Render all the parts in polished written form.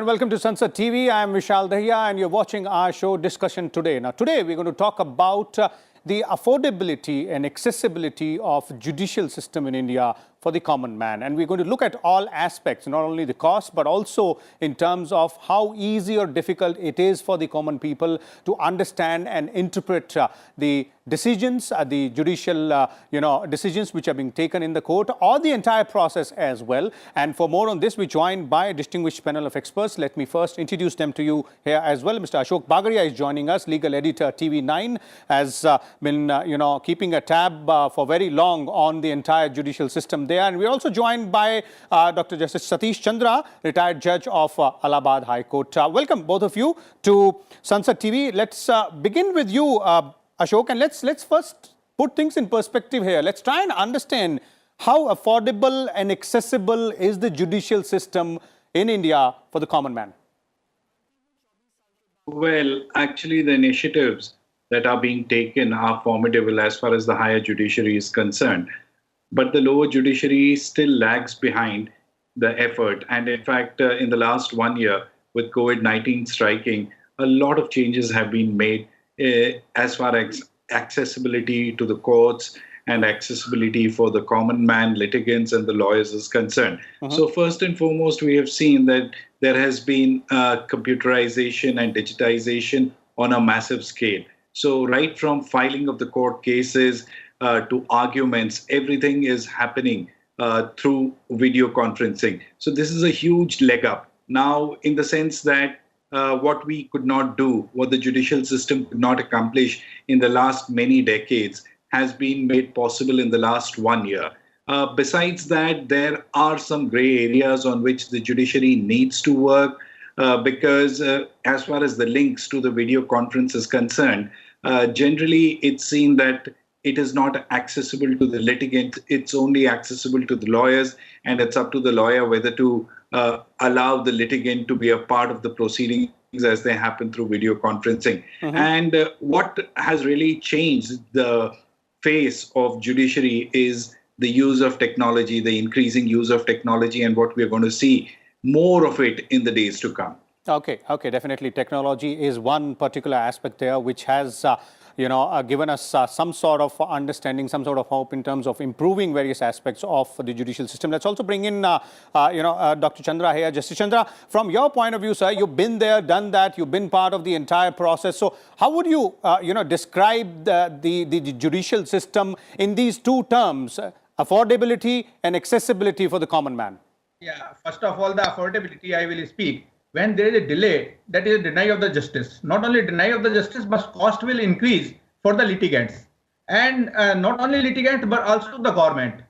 and welcome to Sunset TV. I am Vishal Dahiya and you're watching our show Discussion Today. Now today we're going to talk about the affordability and accessibility of judicial system in India for the common man. And we're going to look at all aspects, not only the cost, but also in terms of how easy or difficult it is for the common people to understand and interpret the decisions, the judicial, decisions which are being taken in the court, or the entire process as well. And for more on this, we're joined by a distinguished panel of experts. Let me first introduce them to you here as well. Mr. Ashok Bagariya is joining us, legal editor, TV9, has been, keeping a tab for very long on the entire judicial system there. And we're also joined by Dr. Justice Satish Chandra, retired judge of Allahabad High Court. Welcome, both of you, to Sunset TV. Let's begin with you, Ashok, and let's first put things in perspective here. Let's try and understand how affordable and accessible is the judicial system in India for the common man. Well, actually, the initiatives that are being taken are formidable as far as the higher judiciary is concerned. But the lower judiciary still lags behind the effort. And in fact, in the last 1 year, with COVID-19 striking, a lot of changes have been made as far as accessibility to the courts and accessibility for the common man, litigants and the lawyers is concerned. So first and foremost, we have seen that there has been computerization and digitization on a massive scale. So right from filing of the court cases to arguments, everything is happening through video conferencing. So this is a huge leg up. Now, in the sense that what we could not do, what the judicial system could not accomplish in the last many decades, has been made possible in the last 1 year. Besides that, there are some gray areas on which the judiciary needs to work because as far as the links to the video conference is concerned, generally it's seen that it is not accessible to the litigant. It's only accessible to the lawyers, and it's up to the lawyer whether to allow the litigant to be a part of the proceedings as they happen through video conferencing. And what has really changed the face of judiciary is the use of technology, the increasing use of technology, and what we're going to see more of it in the days to come. Okay, definitely. Technology is one particular aspect there which has given us some sort of understanding, some sort of hope in terms of improving various aspects of the judicial system. Let's also bring in, Dr. Chandra here. Justice Chandra, from your point of view, sir, you've been there, done that, you've been part of the entire process. So how would you, describe the judicial system in these two terms, affordability and accessibility for the common man? Yeah, first of all, the affordability I will speak. When there is a delay, that is a denial of the justice. Not only denial of the justice, but cost will increase for the litigants. And not only litigants, but also the government.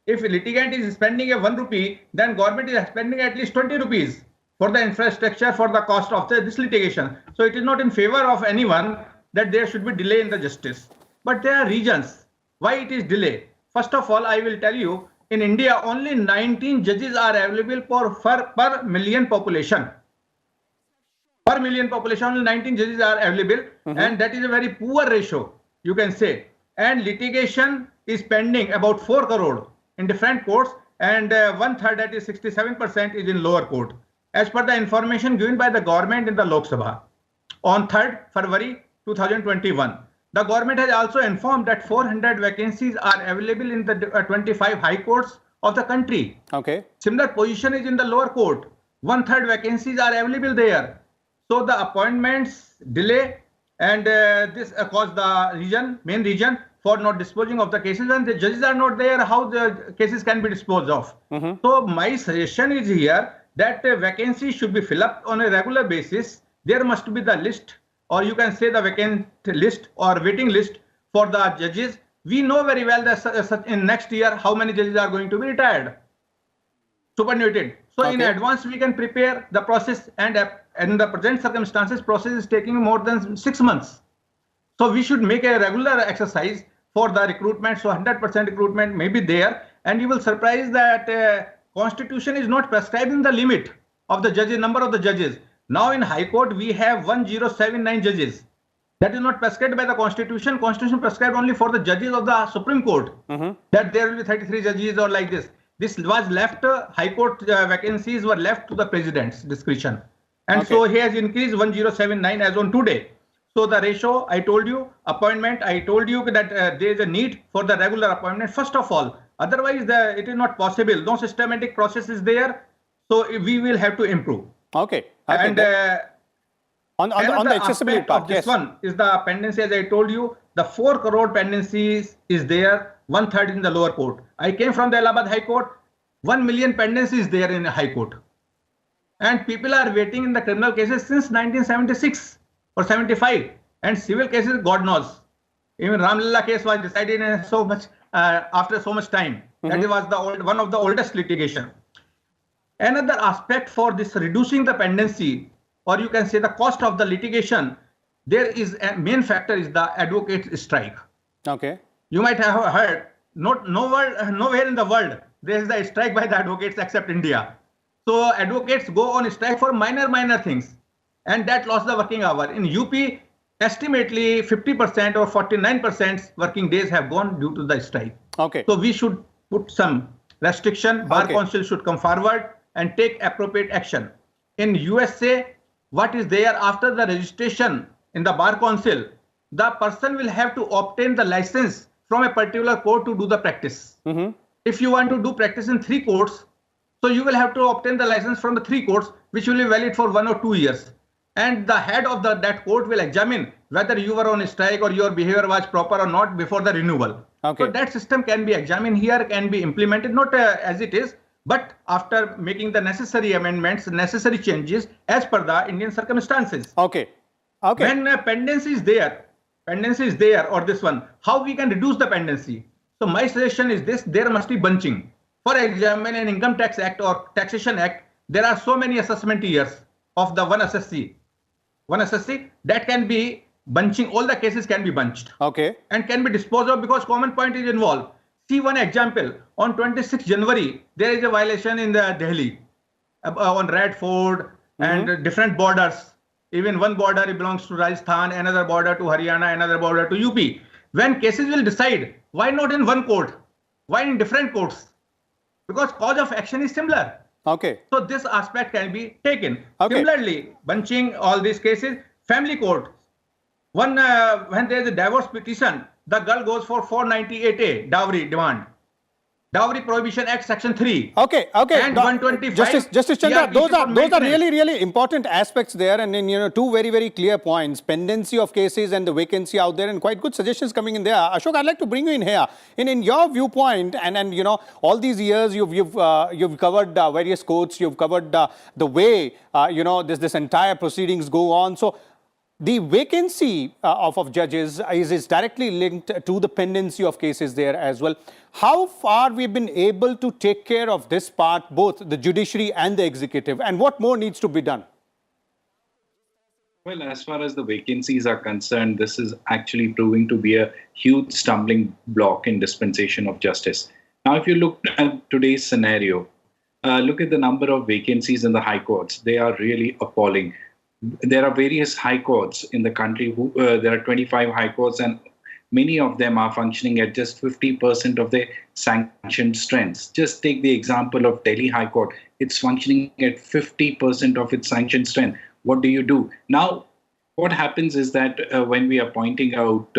If a litigant is spending a 1 rupee, then government is spending at least 20 rupees for the infrastructure, for the cost of this litigation. So it is not in favor of anyone that there should be delay in the justice. But there are reasons why it is delay. First of all, I will tell you, in India, only 19 judges are available per million population. Per million population, only 19 judges are available, and that is a very poor ratio, you can say. And litigation is pending about 4 crore in different courts, and 1/3, that is 67%, is in lower court. As per the information given by the government in the Lok Sabha on 3rd February 2021, the government has also informed that 400 vacancies are available in the 25 high courts of the country. Okay. Similar position is in the lower court. 1/3 vacancies are available there. So the appointments delay, and this caused the main reason for not disposing of the cases, and the judges are not there. How the cases can be disposed of? So my suggestion is here that vacancies should be filled up on a regular basis. There must be the list, or you can say the vacant list or waiting list for the judges. We know very well that in next year how many judges are going to be retired, superannuated. So in advance we can prepare the process, and in the present circumstances, process is taking more than 6 months. So we should make a regular exercise for the recruitment. So 100% recruitment may be there, and you will surprise that Constitution is not prescribing the limit of the judges, number of the judges. Now in High Court we have 1079 judges. That is not prescribed by the Constitution. Constitution prescribed only for the judges of the Supreme Court. That there will be 33 judges or like this. This was left, High Court vacancies were left to the President's discretion. And Okay. so he has increased 1079 as on today. So the ratio, I told you, appointment, I told you that there is a need for the regular appointment, first of all. Otherwise, it is not possible. No systematic process is there. So we will have to improve. Okay. And on the accessibility aspect part, of this yes. one is the pendency, as I told you, the 4 crore pendencies is there, 1/3 in the lower court. I came from the Allahabad High Court, 1 million pendencies there in the High Court. And people are waiting in the criminal cases since 1976 or 75. And civil cases, God knows. Even Ramlalla case was decided in so much after so much time. That was one of the oldest litigation. Another aspect for this reducing the pendency, or you can say the cost of the litigation, there is a main factor is the advocates strike. Okay. You might have heard, nowhere in the world there is a strike by the advocates except India. So advocates go on strike for minor things, and that lost the working hour. In UP, estimately 50% or 49% working days have gone due to the strike. Okay. So we should put some restriction. Bar Okay. Council should come forward and take appropriate action. In USA, what is there after the registration in the Bar Council, the person will have to obtain the license from a particular court to do the practice. If you want to do practice in 3 courts, so you will have to obtain the license from the 3 courts, which will be valid for 1 or 2 years. And the head of that court will examine whether you were on strike or your behavior was proper or not before the renewal. Okay. So that system can be examined here, can be implemented, not as it is, but after making the necessary amendments, necessary changes as per the Indian circumstances. Okay. Okay. When pendency is there, or this one, how we can reduce the pendency? So my suggestion is this: there must be bunching. For example, in Income Tax Act or Taxation Act, there are so many assessment years of the one assessee that can be bunching. All the cases can be bunched. Okay. And can be disposed of because common point is involved. See one example. On 26 January, there is a violation in the Delhi on Red Fort and different borders. Even one border belongs to Rajasthan, another border to Haryana, another border to UP. When cases will decide, why not in one court? Why in different courts? Because cause of action is similar. Okay. So this aspect can be taken. Okay. Similarly, bunching all these cases, family court. When there is a divorce petition, the girl goes for 498A dowry demand. Dowry Prohibition Act Section 3. Okay. And 125. Justice Chandra, CRPC those for are maintenance. really important aspects there, and then two very clear points: pendency of cases and the vacancy out there, and quite good suggestions coming in there. Ashok, I'd like to bring you in here. In your viewpoint, and all these years you've covered various courts, you've covered the way this entire proceedings go on. So the vacancy of judges is directly linked to the pendency of cases there as well. How far we've been able to take care of this part, both the judiciary and the executive, and what more needs to be done? Well, as far as the vacancies are concerned, this is actually proving to be a huge stumbling block in dispensation of justice. Now, if you look at today's scenario, look at the number of vacancies in the high courts. They are really appalling. There are various high courts in the country. There are 25 high courts, and many of them are functioning at just 50% of their sanctioned strengths. Just take the example of Delhi High Court. It's functioning at 50% of its sanctioned strength. What do you do? Now, what happens is that when we are pointing out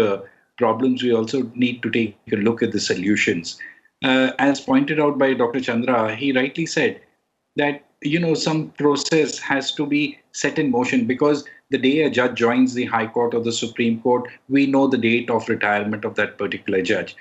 problems, we also need to take a look at the solutions. As pointed out by Dr. Chandra, he rightly said that some process has to be set in motion, because the day a judge joins the High Court or the Supreme Court, we know the date of retirement of that particular judge.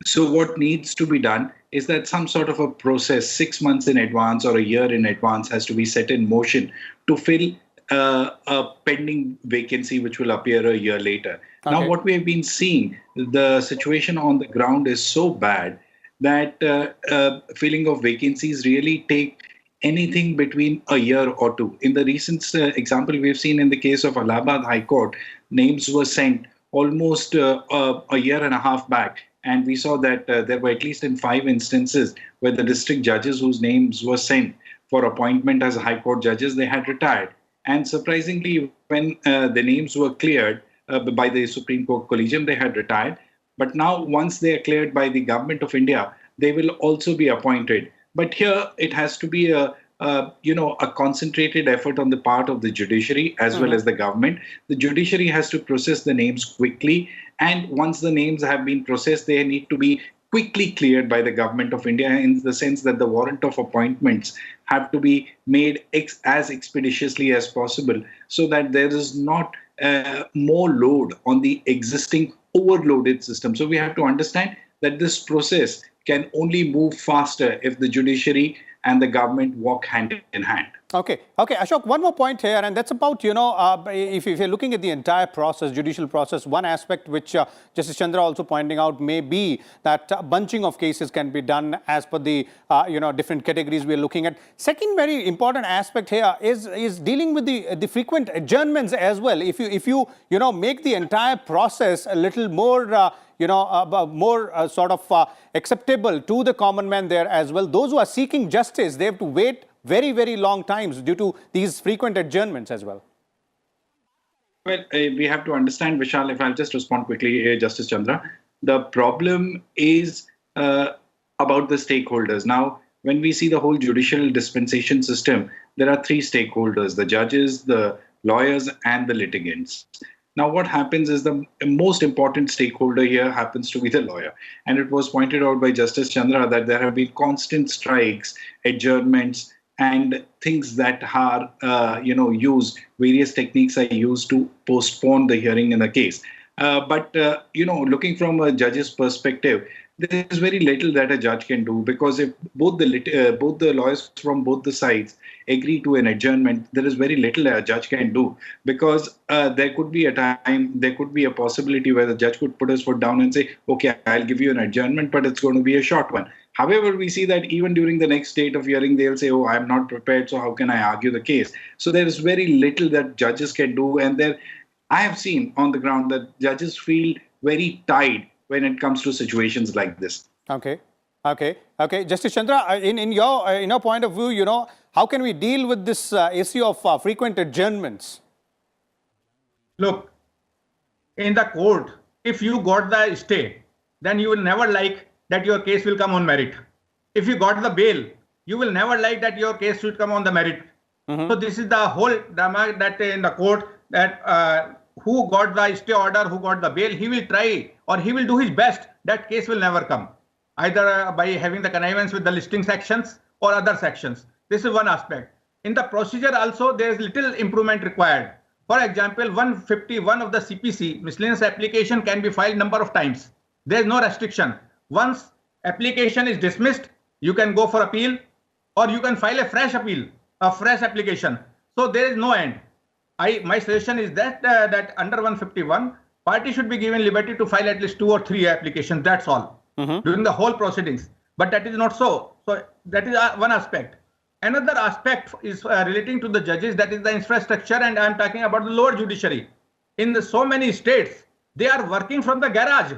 So what needs to be done is that some sort of a process 6 months in advance or a year in advance has to be set in motion to fill a pending vacancy which will appear a year later. Okay. Now, what we have been seeing, the situation on the ground is so bad that filling of vacancies really take anything between a year or two. In the recent example we've seen in the case of Allahabad High Court, names were sent almost a year and a half back. And we saw that there were at least in 5 instances where the district judges whose names were sent for appointment as High Court judges, they had retired. And surprisingly, when the names were cleared by the Supreme Court Collegium, they had retired. But now, once they are cleared by the Government of India, they will also be appointed. But here, it has to be a a concentrated effort on the part of the judiciary as well as the government. The judiciary has to process the names quickly, and once the names have been processed, they need to be quickly cleared by the government of India, in the sense that the warrant of appointments have to be made as expeditiously as possible, so that there is not more load on the existing overloaded system. So we have to understand that this process can only move faster if the judiciary and the government walk hand in hand. Okay, Ashok, one more point here, and that's about, if you're looking at the entire process, judicial process, one aspect which Justice Chandra also pointing out may be that bunching of cases can be done as per the, different categories we're looking at. Second very important aspect here is dealing with the frequent adjournments as well. If you make the entire process a little more acceptable to the common man there as well. Those who are seeking justice, they have to wait very, very long times due to these frequent adjournments as well. Well, we have to understand, Vishal, if I'll just respond quickly, Justice Chandra, the problem is about the stakeholders. Now, when we see the whole judicial dispensation system, there are three stakeholders: the judges, the lawyers, and the litigants. Now, what happens is the most important stakeholder here happens to be the lawyer. And it was pointed out by Justice Chandra that there have been constant strikes, adjournments, and things that are, used, various techniques are used to postpone the hearing in a case. But looking from a judge's perspective, there is very little that a judge can do, because if both the lawyers from both the sides agree to an adjournment, there is very little a judge can do, because there could be a possibility where the judge could put his foot down and say, okay, I'll give you an adjournment, but it's going to be a short one. However, we see that even during the next date of hearing, they'll say, oh, I'm not prepared, so how can I argue the case? So there is very little that judges can do. And I have seen on the ground that judges feel very tied when it comes to situations like this. Okay. Justice Chandra, in your point of view, how can we deal with this issue of frequent adjournments? Look, in the court, if you got the stay, then you will never like that your case will come on merit. If you got the bail, you will never like that your case should come on the merit. So this is the whole drama that in the court, that who got the stay order, who got the bail, he will try or he will do his best that case will never come, either by having the connivance with the listing sections or other sections. This is one aspect. In the procedure also, there is little improvement required. For example, 151 of the CPC, miscellaneous application, can be filed number of times. There is no restriction. Once application is dismissed, you can go for appeal, or you can file a fresh appeal, a fresh application. So there is no end. My suggestion is that that under 151, party should be given liberty to file at least 2 or 3 applications. That's all during the whole proceedings. But that is not so. So that is one aspect. Another aspect is relating to the judges. That is the infrastructure, and I am talking about the lower judiciary. In so many states, they are working from the garage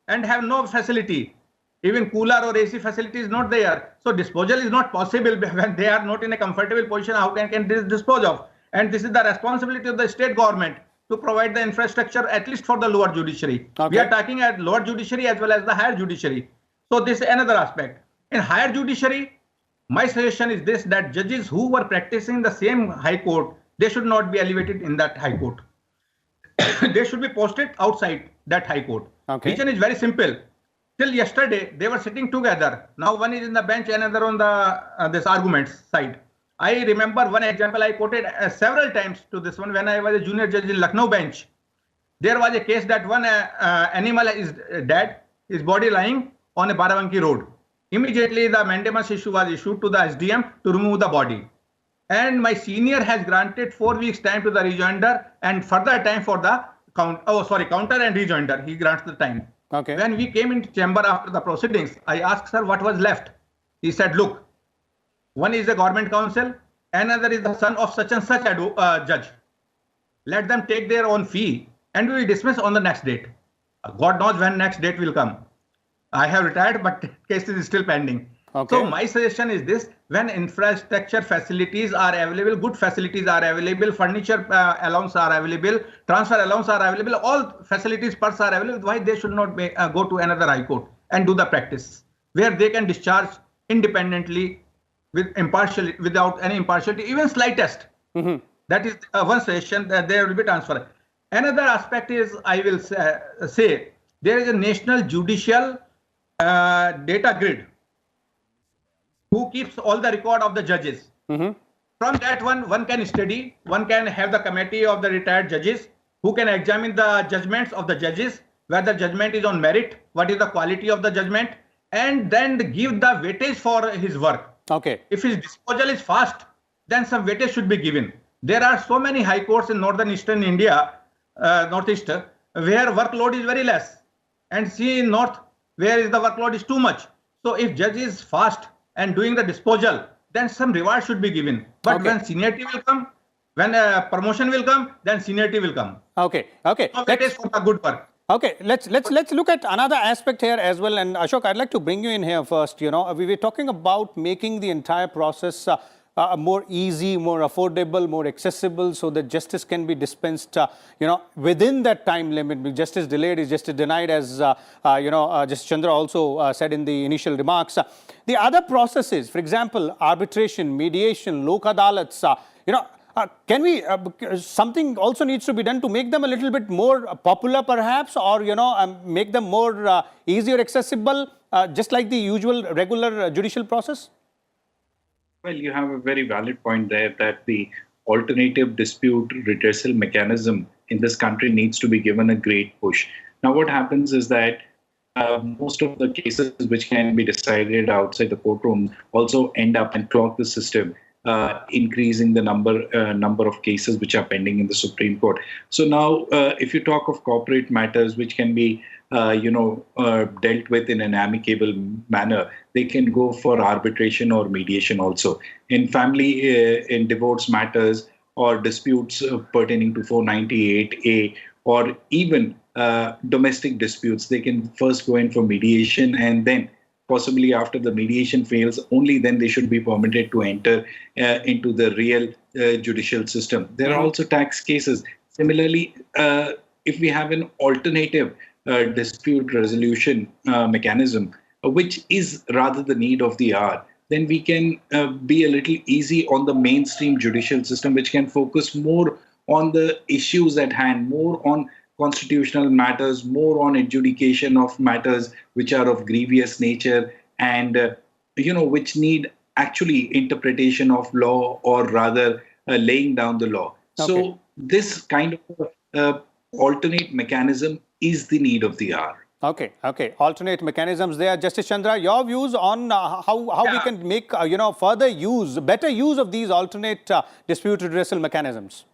and have no facility. Even cooler or AC facility is not there. So disposal is not possible when they are not in a comfortable position. How can they dispose of? And this is the responsibility of the state government to provide the infrastructure, at least for the lower judiciary. Okay. We are talking at lower judiciary as well as the higher judiciary. So this is another aspect. In higher judiciary, my suggestion is this, that judges who were practicing the same high court, they should not be elevated in that high court. They should be posted outside that high court. Okay. Reason is very simple. Till yesterday, they were sitting together. Now one is in the bench, another on the this arguments side. I remember one example I quoted several times to this one when I was a junior judge in Lucknow bench. There was a case that one animal is dead, his body lying on a Barabanki road. Immediately the mandamus issue was issued to the SDM to remove the body. And my senior has granted 4 weeks time to the rejoinder and further time for the counter and rejoinder. He grants the time. Okay. When we came into chamber after the proceedings, I asked, sir, what was left? He said, look, one is the government counsel, another is the son of such and such judge. Let them take their own fee and we will dismiss on the next date. God knows when next date will come. I have retired, but case is still pending. Okay. So my suggestion is this: when infrastructure facilities are available, good facilities are available, furniture allowance are available, transfer allowance are available, all facilities, perks are available, why they should not go to another high court and do the practice where they can discharge independently without any impartiality, even slightest. That is one suggestion that there will be transfer. Another aspect is, I will say, there is a national judicial data grid who keeps all the record of the judges. From that one can study, one can have the committee of the retired judges who can examine the judgments of the judges, whether judgment is on merit, what is the quality of the judgment, and then give the weightage for his work. Okay. If his disposal is fast, then some weightage should be given. There are so many high courts in northern eastern India, northeast, where workload is very less, and see in north where is the workload is too much. So if judge is fast and doing the disposal, then some reward should be given. But when seniority will come, when promotion will come, then seniority will come. Okay. Okay. So that is for the good work. Okay, let's look at another aspect here as well. And Ashok, I'd like to bring you in here first. We were talking about making the entire process more easy, more affordable, more accessible, so that justice can be dispensed, within that time limit. Justice delayed is justice denied, as Justice Chandra also said in the initial remarks. The other processes, for example, arbitration, mediation, lok adalats, can we, something also needs to be done to make them a little bit more popular perhaps, or, make them more easier accessible, just like the usual regular judicial process? Well, you have a very valid point there that the alternative dispute redressal mechanism in this country needs to be given a great push. Now, what happens is that most of the cases which can be decided outside the courtroom also end up and clog the system, increasing the number of cases which are pending in the Supreme Court. So now, if you talk of corporate matters which can be dealt with in an amicable manner, they can go for arbitration or mediation also. In family, in divorce matters or disputes pertaining to 498A, or even domestic disputes, they can first go in for mediation, and then possibly after the mediation fails, only then they should be permitted to enter into the real judicial system. There are also tax cases. Similarly, if we have an alternative dispute resolution mechanism, which is rather the need of the hour, then we can be a little easy on the mainstream judicial system, which can focus more on the issues at hand, more on constitutional matters, more on adjudication of matters which are of grievous nature and, which need actually interpretation of law, or rather laying down the law. Okay. So this kind of alternate mechanism is the need of the hour. Okay. Alternate mechanisms there. Justice Chandra, your views on how we can make, better use of these alternate dispute redressal mechanisms?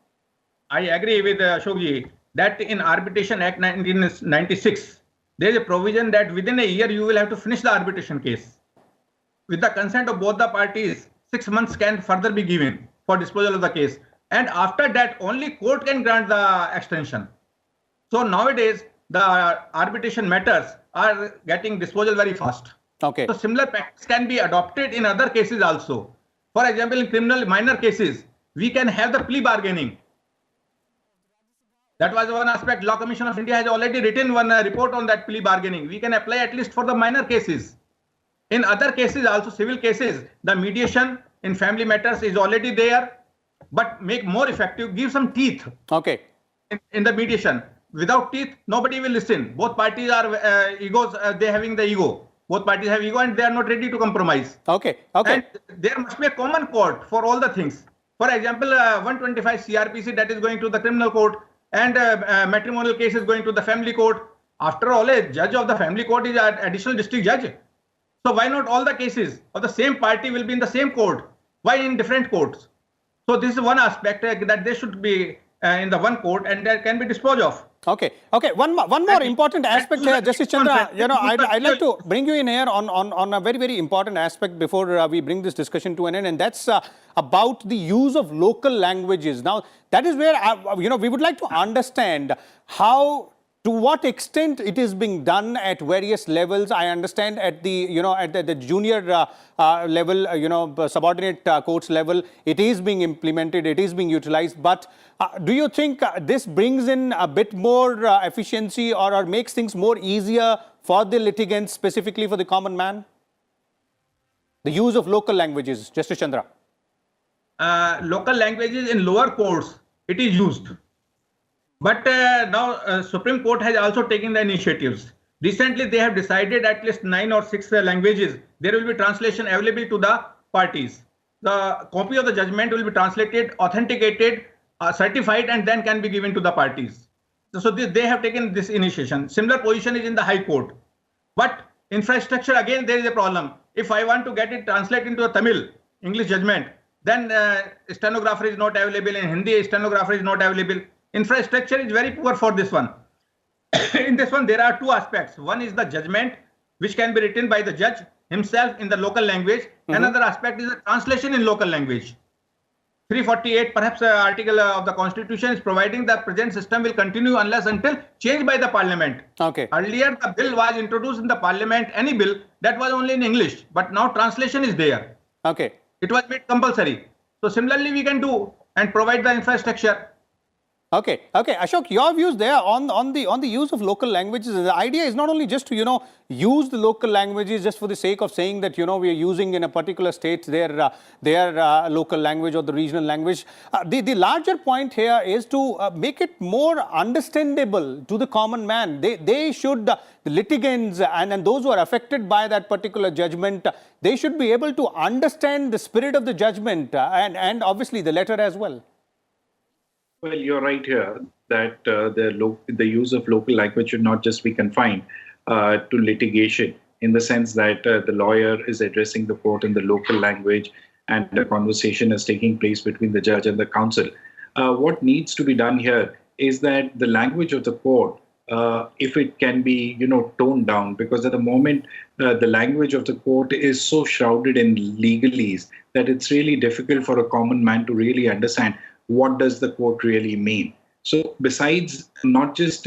I agree with Ashokji that in Arbitration Act 1996, there is a provision that within a year you will have to finish the arbitration case. With the consent of both the parties, 6 months can further be given for disposal of the case. And after that, only court can grant the extension. So nowadays, the arbitration matters are getting disposal very fast. Okay. So similar practice can be adopted in other cases also. For example, in criminal minor cases, we can have the plea bargaining. That was one aspect. Law Commission of India has already written one report on that plea bargaining. We can apply at least for the minor cases. In other cases, also civil cases, the mediation in family matters is already there, but make more effective, give some teeth. Okay. In the mediation. Without teeth, nobody will listen. Both parties are egos, they're having the ego. Both parties have ego and they are not ready to compromise. Okay. And there must be a common court for all the things. For example, 125 CRPC that is going to the criminal court, and matrimonial case is going to the family court. After all, a judge of the family court is an additional district judge. So why not all the cases of the same party will be in the same court? Why in different courts? So this is one aspect that they should be in the one court and that can be disposed of. Okay. One more important aspect here, Justice Chandra. I'd like to bring you in here on a very, very important aspect before we bring this discussion to an end, and that's about the use of local languages. Now, that is where we would like to understand to what extent it is being done at various levels. I understand at the at the junior level, subordinate courts level, it is being implemented, it is being utilized. But do you think this brings in a bit more efficiency or makes things more easier for the litigants, specifically for the common man? The use of local languages, Justice Chandra. Local languages in lower courts, it is used. But now Supreme Court has also taken the initiatives. Recently, they have decided at least 9 or 6 languages. There will be translation available to the parties. The copy of the judgment will be translated, authenticated, certified, and then can be given to the parties. So they have taken this initiation. Similar position is in the High Court. But infrastructure, again, there is a problem. If I want to get it translated into a Tamil, English judgment, then stenographer is not available. In Hindi, stenographer is not available. Infrastructure is very poor for this one. In this one, there are 2 aspects. One is the judgment, which can be written by the judge himself in the local language. Another aspect is the translation in local language. 348, perhaps article of the Constitution is providing that present system will continue unless until changed by the Parliament. Okay. Earlier, the bill was introduced in the Parliament, any bill, that was only in English. But now translation is there. Okay. It was made compulsory. So similarly, we can do and provide the infrastructure. Okay, okay, Ashok, your views there on the use of local languages. The idea is not only just to use the local languages just for the sake of saying that we are using in a particular state their local language or the regional language. The larger point here is to make it more understandable to the common man. They should, the litigants and those who are affected by that particular judgment, they should be able to understand the spirit of the judgment and obviously the letter as well. Well, you're right here that the use of local language should not just be confined to litigation, in the sense that the lawyer is addressing the court in the local language and the conversation is taking place between the judge and the counsel. What needs to be done here is that the language of the court, if it can be toned down, because at the moment the language of the court is so shrouded in legalese that it's really difficult for a common man to really understand what does the court really mean. So besides not just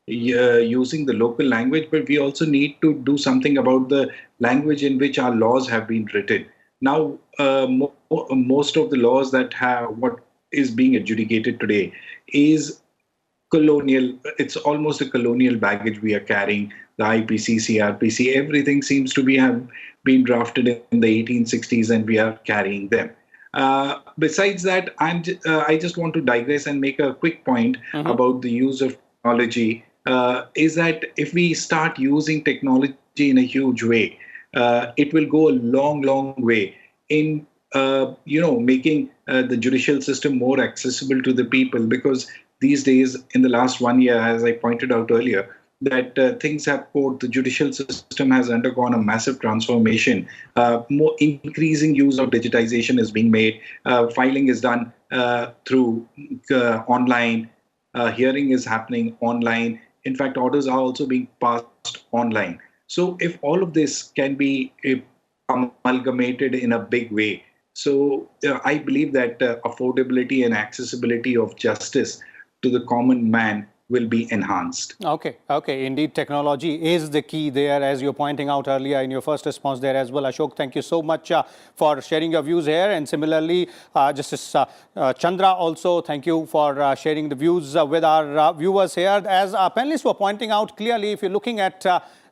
using the local language, but we also need to do something about the language in which our laws have been written. Now, most of the laws that have what is being adjudicated today is colonial. It's almost a colonial baggage we are carrying. The IPC, CRPC, everything seems to have been drafted in the 1860s, and we are carrying them. Besides that, I just want to digress and make a quick point about the use of technology. Is that if we start using technology in a huge way, it will go a long way in making the judicial system more accessible to the people. Because these days, in the last 1 year, as I pointed out earlier, that the judicial system has undergone a massive transformation. More increasing use of digitization is being made. Filing is done through online. Hearing is happening online. In fact, orders are also being passed online. So if all of this can be amalgamated in a big way, so I believe that affordability and accessibility of justice to the common man will be enhanced. Okay. Indeed, technology is the key there, as you're pointing out earlier in your first response there as well. Ashok, thank you so much for sharing your views here. And similarly, Justice Chandra also, thank you for sharing the views with our viewers here. As our panelists were pointing out clearly, if you're looking at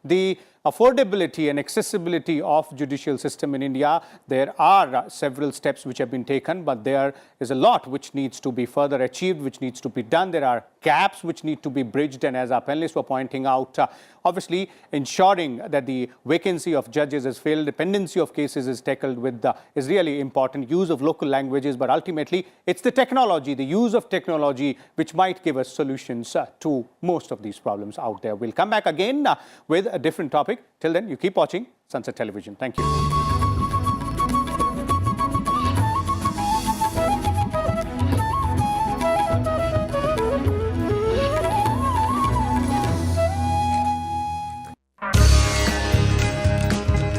the affordability and accessibility of judicial system in India, there are several steps which have been taken, but there is a lot which needs to be further achieved, which needs to be done. There are gaps which need to be bridged, and as our panelists were pointing out, obviously ensuring that the vacancy of judges is filled, dependency of cases is tackled with is really important, use of local languages, but ultimately it's the technology, the use of technology which might give us solutions to most of these problems out there. We'll come back again with a different topic. Till then, you keep watching Sunset Television. Thank you.